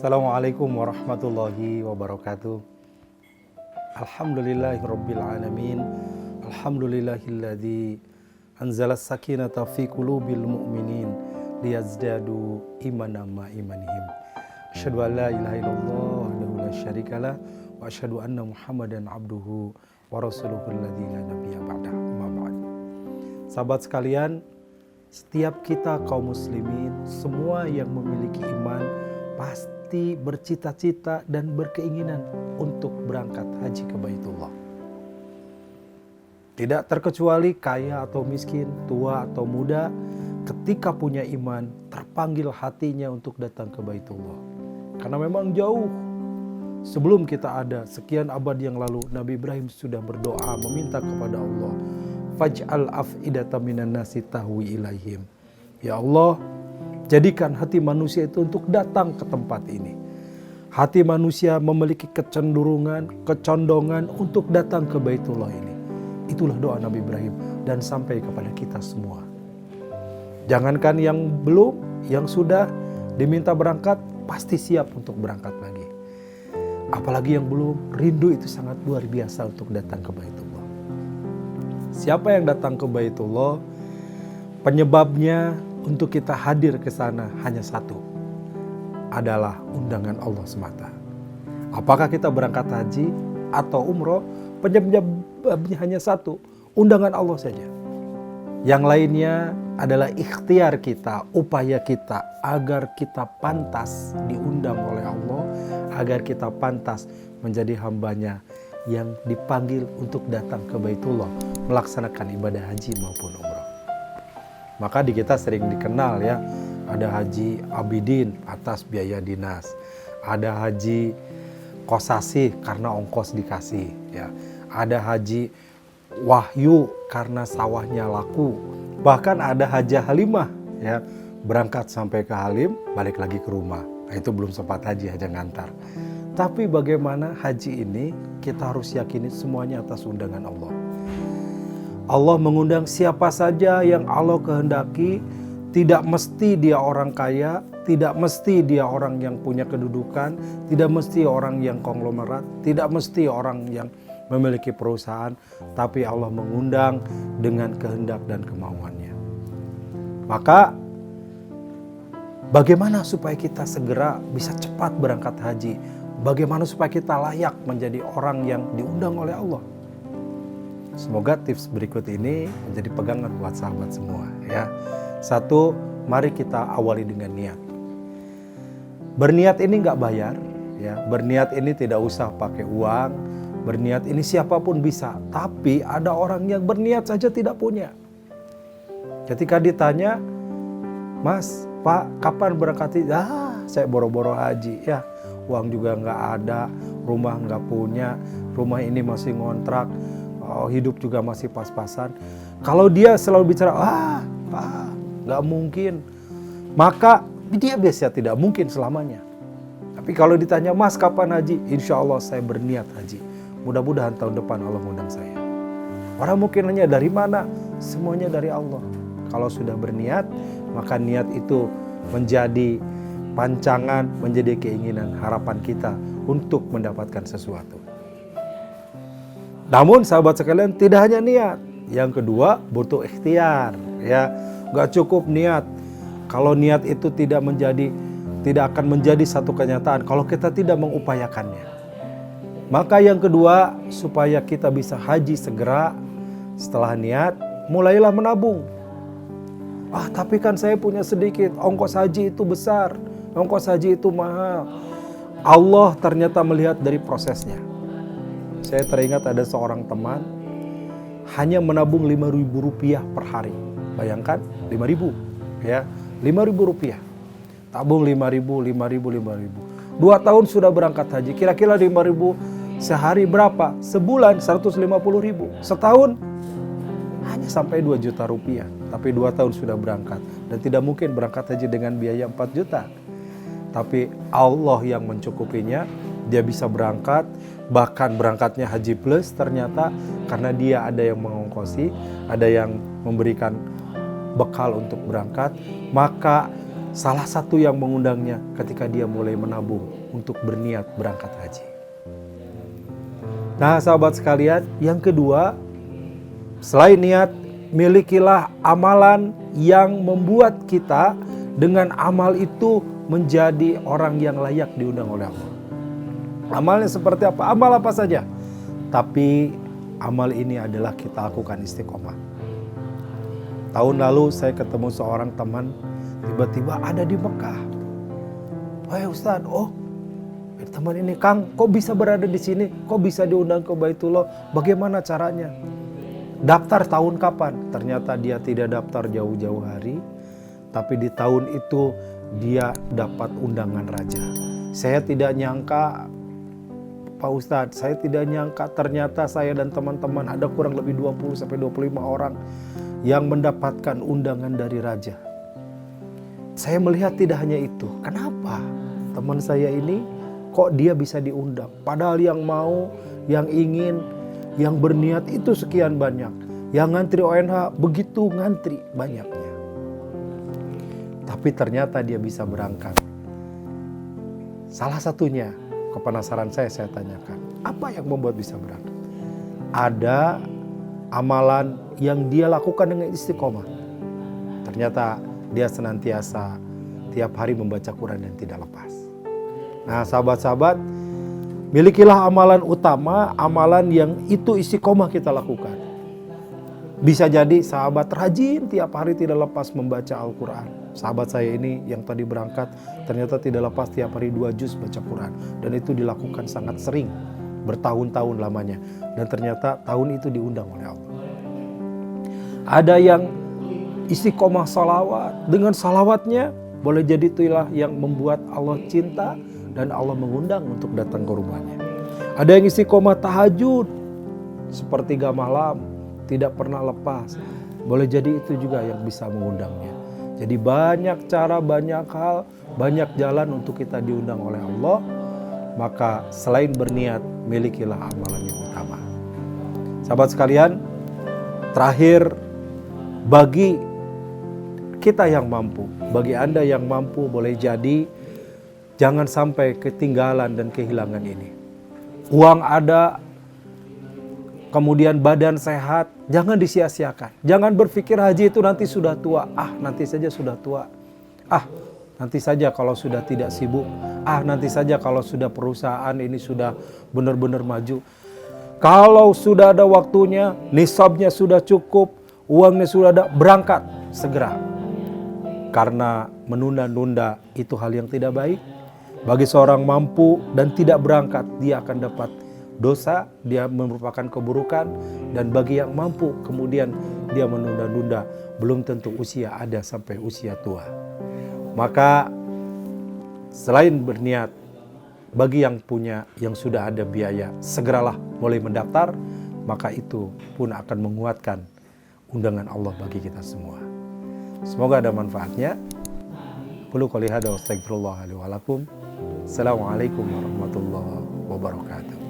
Assalamualaikum warahmatullahi wabarakatuh. Alhamdulillahirabbil alamin. Alhamdulillahilladzi anzalas sakinata fi qulubil mu'minin liyazdadu imanan ma imanihim. Asyhadu an la ilaha illallah wahdahu la syarikalah wa asyhadu anna Muhammadan abduhu wa rasuluhul ladzi la nabiyya ba'dah. Amma ba'd. Sahabat sekalian, setiap kita kaum muslimin, semua yang memiliki iman pasti bercita-cita dan berkeinginan untuk berangkat haji ke Baitullah. Tidak terkecuali kaya atau miskin, tua atau muda, ketika punya iman terpanggil hatinya untuk datang ke Baitullah. Karena memang jauh. Sebelum kita ada, sekian abad yang lalu, Nabi Ibrahim sudah berdoa meminta kepada Allah, Faj'al af'idatan minan nasi tahwi ilaihim. Ya Allah, jadikan hati manusia itu untuk datang ke tempat ini. Hati manusia memiliki kecondongan untuk datang ke Baitullah ini. Itulah doa Nabi Ibrahim dan sampai kepada kita semua. Jangankan yang belum, yang sudah diminta berangkat, pasti siap untuk berangkat lagi. Apalagi yang belum, rindu itu sangat luar biasa untuk datang ke Baitullah. Siapa yang datang ke Baitullah, penyebabnya untuk kita hadir ke sana hanya satu, adalah undangan Allah semata. Apakah kita berangkat haji atau umroh, penyebabnya hanya satu, undangan Allah saja. Yang lainnya adalah ikhtiar kita, upaya kita agar kita pantas diundang oleh Allah, agar kita pantas menjadi hambanya yang dipanggil untuk datang ke Baitullah, melaksanakan ibadah haji maupun umrah. Maka di kita sering dikenal ya, ada haji abidin atas biaya dinas, ada haji kosasih karena ongkos dikasih, ya, ada haji wahyu karena sawahnya laku, bahkan ada haji halimah ya, berangkat sampai ke Halim balik lagi ke rumah. Nah, itu belum sempat haji, hanya ngantar. Tapi bagaimana haji ini, kita harus yakini semuanya atas undangan Allah. Allah mengundang siapa saja yang Allah kehendaki. Tidak mesti dia orang kaya, tidak mesti dia orang yang punya kedudukan, tidak mesti orang yang konglomerat, tidak mesti orang yang memiliki perusahaan, tapi Allah mengundang dengan kehendak dan kemauannya. Maka bagaimana supaya kita segera bisa cepat berangkat haji? Bagaimana supaya kita layak menjadi orang yang diundang oleh Allah? Semoga tips berikut ini menjadi pegangan buat sahabat semua ya. Satu, mari kita awali dengan niat. Berniat ini nggak bayar ya. Berniat ini tidak usah pakai uang. Berniat ini siapapun bisa. Tapi ada orang yang berniat saja tidak punya. Ketika ditanya, Mas, Pak, kapan berangkat haji? Saya boro-boro haji ya. Uang juga nggak ada, rumah nggak punya, rumah ini masih ngontrak, hidup juga masih pas-pasan. Kalau dia selalu bicara, Pak, nggak mungkin, maka dia biasa tidak mungkin selamanya. Tapi kalau ditanya, Mas kapan haji? Insya Allah saya berniat haji. Mudah-mudahan tahun depan Allah mengundang saya. Orang mungkin nanya dari mana? Semuanya dari Allah. Kalau sudah berniat, maka niat itu menjadi pancangan, menjadi keinginan, harapan kita untuk mendapatkan sesuatu. Namun sahabat sekalian, tidak hanya niat. Yang kedua, butuh ikhtiar. Ya, nggak cukup niat. Kalau niat itu tidak akan menjadi satu kenyataan kalau kita tidak mengupayakannya. Maka yang kedua, supaya kita bisa haji segera, setelah niat, mulailah menabung. Tapi kan saya punya sedikit, ongkos haji itu besar, ongkos haji itu mahal. Allah ternyata melihat dari prosesnya. Saya teringat ada seorang teman hanya menabung Rp5.000 per hari. Bayangkan 5.000 ya, Rp5.000. Tabung 5.000. 2 tahun sudah berangkat haji. Kira-kira 5.000 sehari berapa? Sebulan 150.000. Setahun hanya sampai 2 juta rupiah. Tapi 2 tahun sudah berangkat. Dan tidak mungkin berangkat haji dengan biaya 4 juta. Tapi Allah yang mencukupinya, dia bisa berangkat, bahkan berangkatnya haji plus ternyata karena dia ada yang mengongkosi, ada yang memberikan bekal untuk berangkat, maka Salah satu yang mengundangnya ketika dia mulai menabung untuk berniat berangkat haji. Nah sahabat sekalian, yang kedua, selain niat, milikilah amalan yang membuat kita dengan amal itu menjadi orang yang layak diundang oleh Allah. Amalnya seperti apa? Amal apa saja. Tapi amal ini adalah kita lakukan istiqomah. Tahun lalu saya ketemu seorang teman, tiba-tiba ada di Mekah. Wahai Ustaz, teman ini, Kang, kok bisa berada di sini? Kok bisa diundang ke Baitullah? Bagaimana caranya? Daftar tahun kapan? Ternyata dia tidak daftar jauh-jauh hari, tapi di tahun itu dia dapat undangan raja. Saya tidak nyangka, Pak Ustadz, saya tidak nyangka ternyata saya dan teman-teman ada kurang lebih 20-25 orang yang mendapatkan undangan dari raja. Saya melihat tidak hanya itu. Kenapa teman saya ini kok dia bisa diundang? Padahal yang mau, yang ingin, yang berniat itu sekian banyak. Yang ngantri ONH begitu ngantri banyaknya. Tapi ternyata dia bisa berangkat. Salah satunya, kepenasaran saya tanyakan, apa yang membuat bisa berangkat? Ada amalan yang dia lakukan dengan istiqomah. Ternyata dia senantiasa tiap hari membaca Quran dan tidak lepas. Nah sahabat-sahabat, milikilah amalan utama, amalan yang itu istiqomah kita lakukan. Bisa jadi sahabat rajin tiap hari tidak lepas membaca Al-Quran. Sahabat saya ini yang tadi berangkat ternyata tidak lepas tiap hari 2 juz baca Quran. Dan itu dilakukan sangat sering, bertahun-tahun lamanya. Dan ternyata tahun itu diundang oleh Allah. Ada yang istiqomah salawat. Dengan salawatnya boleh jadi itulah yang membuat Allah cinta dan Allah mengundang untuk datang ke rumahnya. Ada yang istiqomah tahajud sepertiga malam, tidak pernah lepas. Boleh jadi itu juga yang bisa mengundangnya. Jadi banyak cara, banyak hal, banyak jalan untuk kita diundang oleh Allah. Maka selain berniat, milikilah amalan yang utama. Sahabat sekalian, terakhir, bagi kita yang mampu, bagi Anda yang mampu, boleh jadi jangan sampai ketinggalan dan kehilangan ini. Uang ada, kemudian badan sehat, jangan disia-siakan. Jangan berpikir haji itu nanti sudah tua. Nanti saja sudah tua. Nanti saja kalau sudah tidak sibuk. Nanti saja kalau sudah perusahaan ini sudah benar-benar maju. Kalau sudah ada waktunya, nisabnya sudah cukup, uangnya sudah ada, berangkat segera. Karena menunda-nunda itu hal yang tidak baik. Bagi seorang mampu dan tidak berangkat, dia akan dapat dosa, dia merupakan keburukan. Dan bagi yang mampu kemudian dia menunda-nunda, belum tentu usia ada sampai usia tua. Maka selain berniat, bagi yang punya, yang sudah ada biaya, segeralah mulai mendaftar. Maka itu pun akan menguatkan undangan Allah bagi kita semua. Semoga ada manfaatnya. Qulu qouli hadza wa astaghfirullah li wa lakum. Assalamualaikum warahmatullahi wabarakatuh.